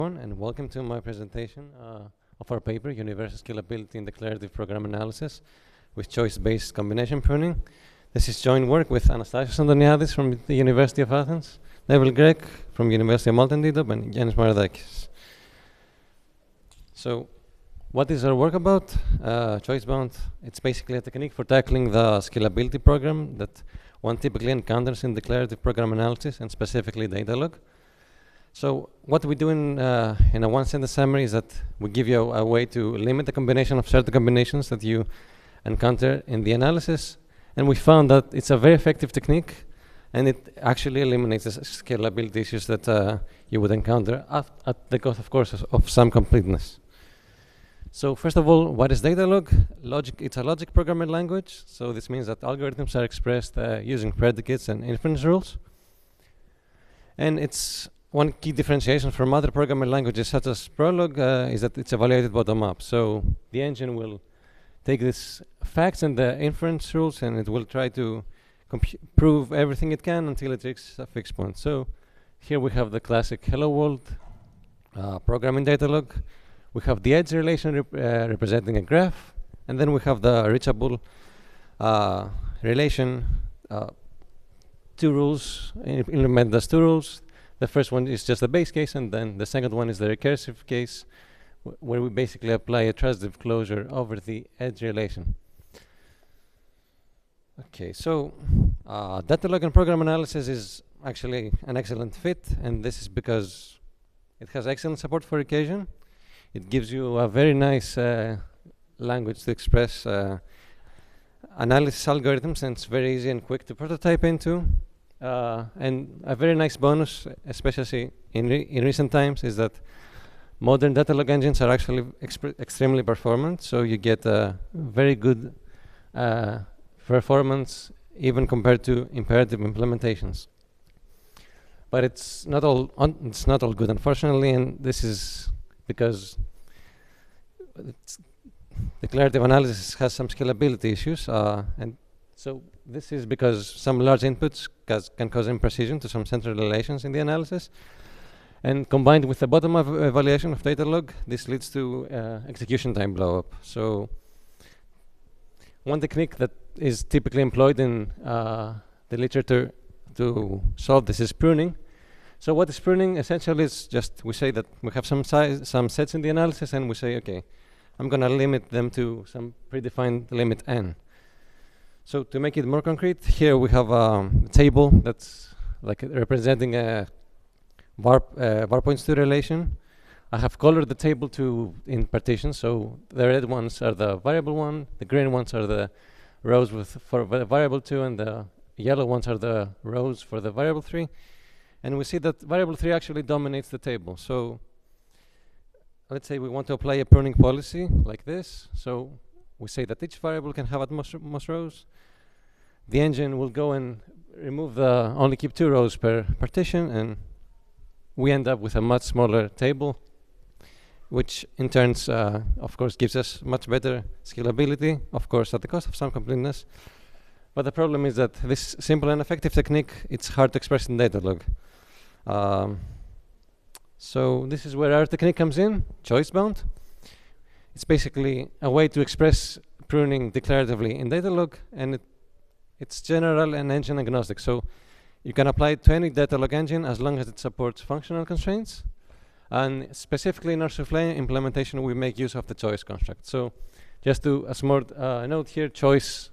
And welcome to my presentation of our paper, Universal Scalability in Declarative Program Analysis with Choice-Based Combination Pruning. This is joint work with Anastasios Antoniadis from the University of Athens, Neville Grech from University of Malta and Dedaub, and Yannis Smaragdakis. So, what is our work about? Choice-bound. It's basically a technique for tackling the scalability program that one typically encounters in declarative program analysis, and specifically Datalog. So what we do in a one-sentence summary is that we give you a way to limit the combination of certain combinations that you encounter in the analysis. And we found that it's a very effective technique, and it actually eliminates the scalability issues that you would encounter at the cost, of course, of some completeness. So first of all, what is Datalog? It's a logic programming language. So this means that algorithms are expressed using predicates and inference rules. And it's one key differentiation from other programming languages such as Prolog is that it's evaluated bottom-up. So the engine will take these facts and the inference rules, and it will try to prove everything it can until it reaches a fixed point. So here we have the classic hello world programming Datalog. We have the edge relation representing a graph, and then we have the reachable relation, two rules, implement those two rules. The first one is just the base case, and then the second one is the recursive case, where we basically apply a transitive closure over the edge relation. Okay, so Datalog and program analysis is actually an excellent fit, and this is because it has excellent support for recursion. It gives you a very nice language to express analysis algorithms, and it's very easy and quick to prototype into. And a very nice bonus, especially in recent times, is that modern Datalog engines are actually extremely performant. So you get a very good performance even compared to imperative implementations. But it's not all good, unfortunately, and this is because declarative analysis has some scalability issues, and so this is because some large inputs can cause imprecision to some central relations in the analysis. And combined with the bottom-up evaluation of Datalog, this leads to execution time blowup. So one technique that is typically employed in the literature to solve this is pruning. So what is pruning? Essentially, is just we say that we have some sets in the analysis, and we say, okay, I'm going to limit them to some predefined limit n. So to make it more concrete, here we have a table that's like representing a var points to relation. I have colored the table in partitions. So the red ones are the variable 1, the green ones are the rows for the variable 2, and the yellow ones are the rows for the variable 3. And we see that variable 3 actually dominates the table. So let's say we want to apply a pruning policy like this. So we say that each variable can have at most rows. The engine will go and only keep 2 rows per partition, and we end up with a much smaller table, which in turn, of course, gives us much better scalability, of course, at the cost of some completeness. But the problem is that this simple and effective technique, it's hard to express in Datalog. So this is where our technique comes in, choice-bound. It's basically a way to express pruning declaratively in Datalog, and it's general and engine agnostic. So you can apply it to any Datalog engine as long as it supports functional constraints. And specifically in our Souffle implementation, we make use of the choice construct. So just to a small note here, choice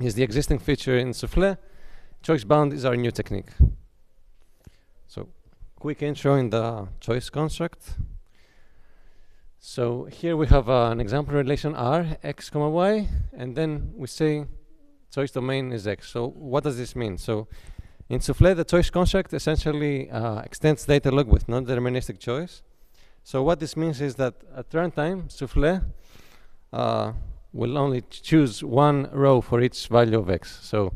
is the existing feature in Souffle. Choice-bound is our new technique. So quick intro in the choice construct. So here we have an example relation R, x, y, and then we say choice domain is x. So what does this mean? So in Souffle, the choice construct essentially extends Datalog with non-deterministic choice. So what this means is that at runtime, Souffle will only choose one row for each value of x. So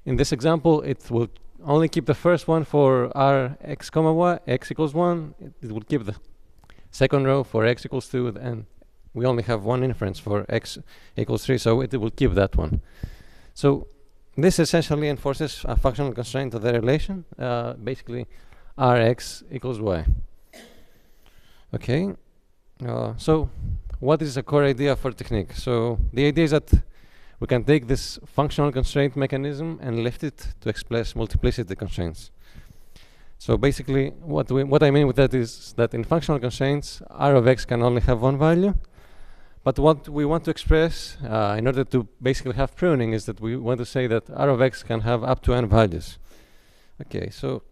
in this example, it will only keep the first one for R, x, y, x equals 1. It will keep the second row for x equals 2, and we only have one inference for x equals 3, so it will keep that one. So this essentially enforces a functional constraint of the relation, basically Rx equals y. Okay, so what is a core idea for technique? So the idea is that we can take this functional constraint mechanism and lift it to express multiplicity constraints. So basically, what I mean with that is that in functional constraints, r of x can only have one value. But what we want to express in order to basically have pruning is that we want to say that r of x can have up to n values. Okay, so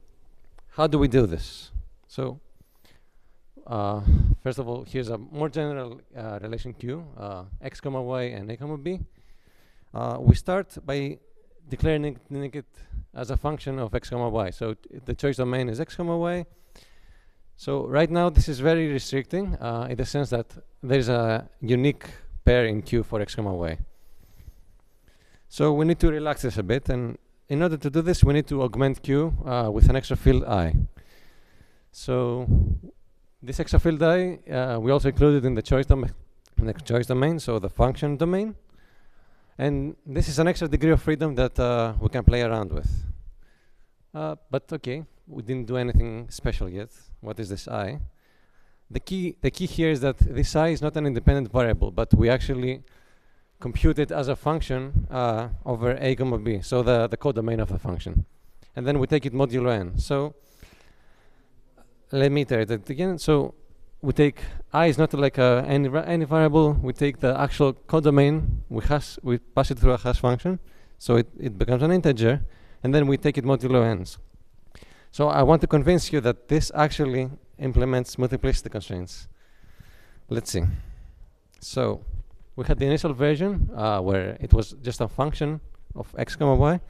how do we do this? So first of all, here's a more general relation Q, x comma y and a comma b. We start by declaring it as a function of x comma y. So the choice domain is x comma y. So right now this is very restricting in the sense that there is a unique pair in Q for x comma y. So we need to relax this a bit, and in order to do this we need to augment Q with an extra field I. So this extra field I we also included in the choice domain, so the function domain. And this is an extra degree of freedom that we can play around with. But okay, we didn't do anything special yet. What is this I? The key here is that this I is not an independent variable, but we actually compute it as a function over a comma b, so the codomain of the function. And then we take it modulo n. So let me iterate it again. So we take I is not like any variable. We take the actual codomain, we pass it through a hash function, so it becomes an integer, and then we take it modulo n. So I want to convince you that this actually implements multiplicity constraints. Let's see. So we had the initial version where it was just a function of x comma y,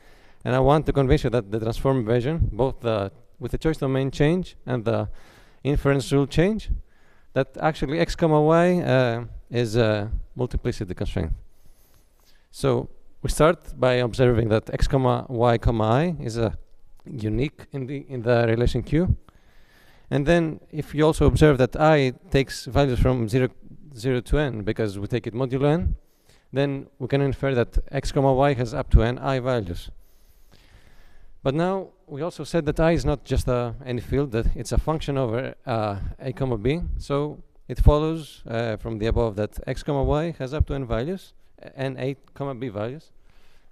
and I want to convince you that the transform version, both with the choice domain change and the inference rule change, that actually x comma y is a multiplicity constraint. So we start by observing that x comma y comma I is unique in the relation Q, and then if you also observe that I takes values from 0 to n because we take it modulo n, then we can infer that x comma y has up to n I values. But now we also said that I is not just any field, that it's a function over a comma b. So it follows from the above that x comma y has up to n values and a comma b values.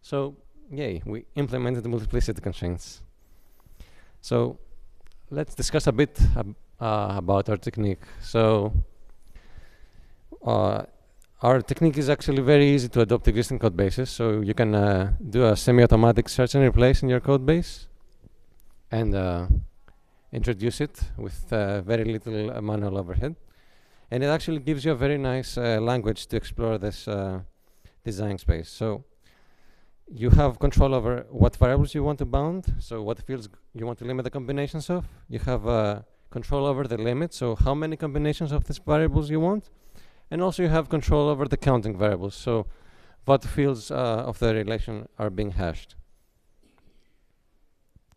So yay, we implemented the multiplicity constraints. So let's discuss a bit about our technique. So our technique is actually very easy to adopt existing code bases. So you can do a semi-automatic search and replace in your code base and introduce it with very little manual overhead. And it actually gives you a very nice language to explore this design space. So you have control over what variables you want to bound, so what fields you want to limit the combinations of. You have control over the limit, so how many combinations of these variables you want. And also you have control over the counting variables, so what fields of the relation are being hashed.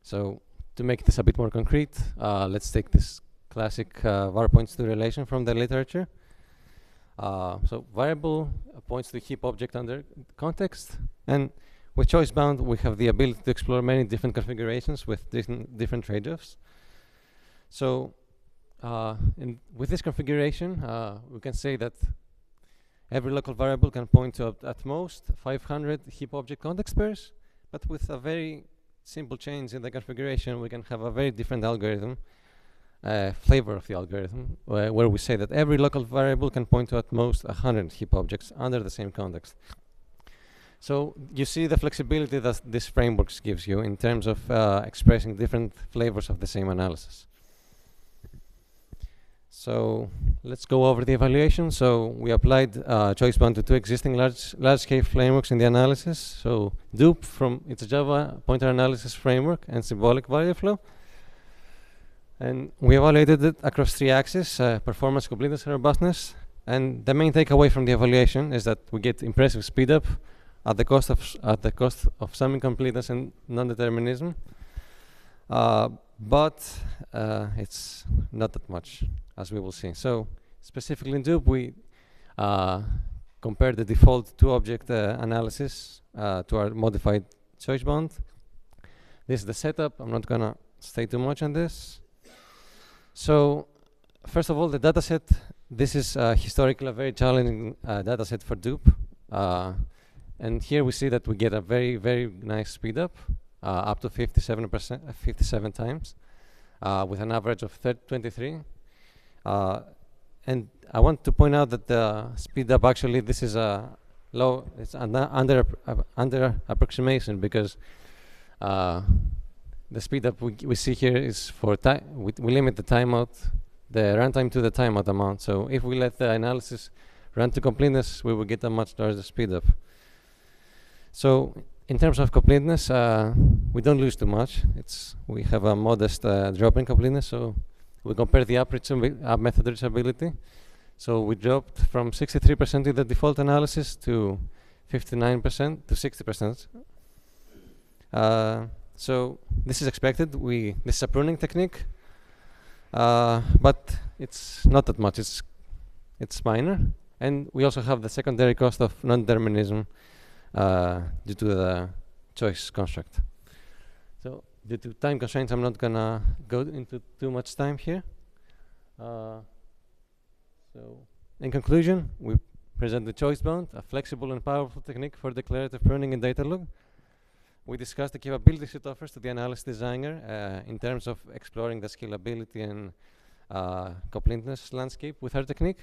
So to make this a bit more concrete, let's take this classic var points to relation from the literature. So variable points to heap object under context, and with choice bound we have the ability to explore many different configurations with different trade-offs. So with this configuration, we can say that every local variable can point to at most 500 heap object context pairs, but with a very simple change in the configuration, we can have a very different algorithm, flavor of the algorithm, where we say that every local variable can point to at most 100 heap objects under the same context. So you see the flexibility that this framework gives you in terms of expressing different flavors of the same analysis. So let's go over the evaluation. So we applied choice bound to two existing large-scale frameworks in the analysis. So Dedaub, it's a Java pointer analysis framework, and symbolic value flow. And we evaluated it across three axes: performance, completeness, and robustness. And the main takeaway from the evaluation is that we get impressive speedup at the cost of some incompleteness and non-determinism. But it's not that much, as we will see. So specifically in Dedaub, we compared the default two-object analysis to our modified choice bound. This is the setup. I'm not going to stay too much on this. So first of all, the dataset. This is historically a very challenging dataset for dupe. And here we see that we get a very, very nice speed up to 57%, 57 times, with an average of 23. And I want to point out that the speed up, actually, this is a low, it's under approximation, because the speed up we see here is for time. We limit the timeout, the runtime to the timeout amount. So if we let the analysis run to completeness, we will get a much larger speed up. So in terms of completeness, we don't lose too much. We have a modest drop in completeness. So we compare the up method reachability. So we dropped from 63% in the default analysis to 59% to 60%. So this is expected. This is a pruning technique, but it's not that much. It's minor, and we also have the secondary cost of non-determinism due to the choice construct. So due to time constraints, I'm not gonna go into too much time here. So in conclusion, we present the choice bound, a flexible and powerful technique for declarative pruning in Datalog. We discussed the capabilities it offers to the analysis designer in terms of exploring the scalability and completeness landscape with our technique.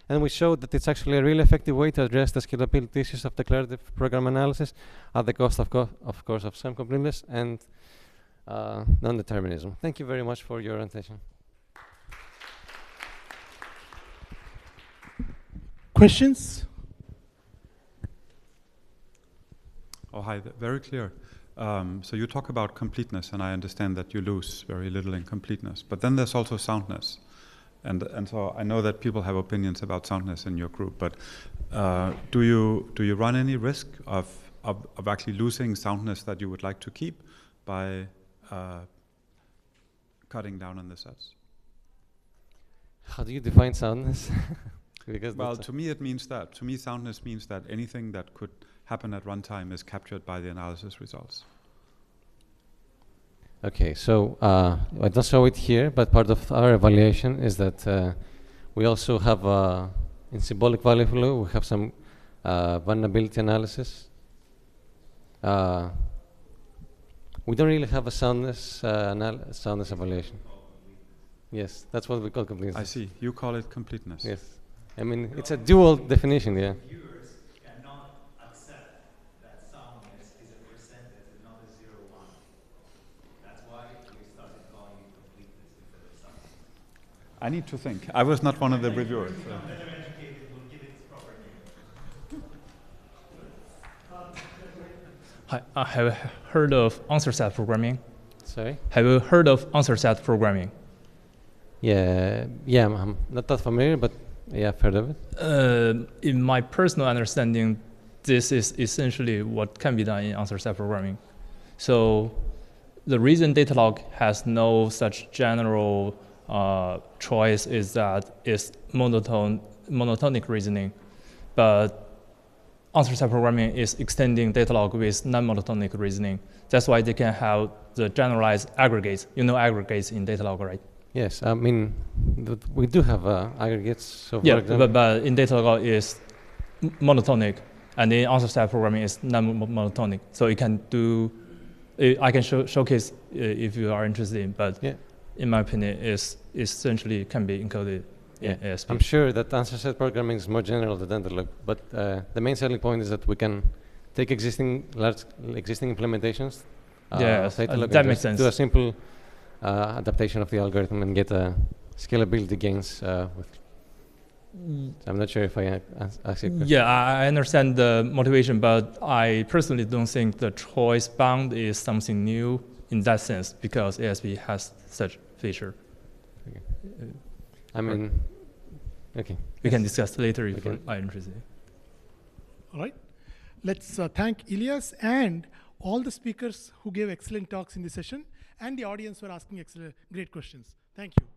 And we showed that it's actually a really effective way to address the scalability issues of declarative program analysis at the cost, of course, of some completeness and non-determinism. Thank you very much for your attention. Questions? Oh, hi, very clear. So you talk about completeness, and I understand that you lose very little in completeness. But then there's also soundness. And so I know that people have opinions about soundness in your group, but do you run any risk of actually losing soundness that you would like to keep by cutting down on the sets? How do you define soundness? Because well, to me it means that. To me, soundness means that anything that could happen at runtime is captured by the analysis results. Okay, so I don't show it here, but part of our evaluation is that we also have in symbolic value flow, we have some vulnerability analysis. We don't really have a soundness evaluation. Yes, that's what we call completeness. I see. You call it completeness. Yes. I mean, it's a dual definition, yeah. Viewers cannot accept that soundness is a percentage and not a 0-1. That's why we started calling it completeness instead of soundness. I need to think. I was not one of the reviewers. Better educated will give it its proper name. Hi, I have heard of answer set programming. Sorry? Have you heard of answer set programming? Yeah, I'm not that familiar, but yeah, I've heard of it. In my personal understanding, this is essentially what can be done in answer set programming. So the reason Datalog has no such general choice is that it's monotonic reasoning, but answer set programming is extending Datalog with non-monotonic reasoning. That's why they can have the generalized aggregates. You know aggregates in Datalog, right? Yes, I mean, we do have aggregates. So yeah, for but in Datalog is monotonic, and in answer set programming is non-monotonic. So you can do, I can showcase if you are interested in, but yeah, in my opinion, is essentially can be encoded in ASP. I'm sure that answer set programming is more general than Datalog, but the main selling point is that we can take existing implementations. Yes, that makes sense. Do a simple adaptation of the algorithm and get scalability gains. I'm not sure if I asked you. Yeah, I understand the motivation, but I personally don't think the choice bound is something new in that sense because ASP has such feature. Okay. I mean, okay. We can discuss later if you are interested. All right. Let's thank Ilias and all the speakers who gave excellent talks in this session, and the audience for asking great questions. Thank you.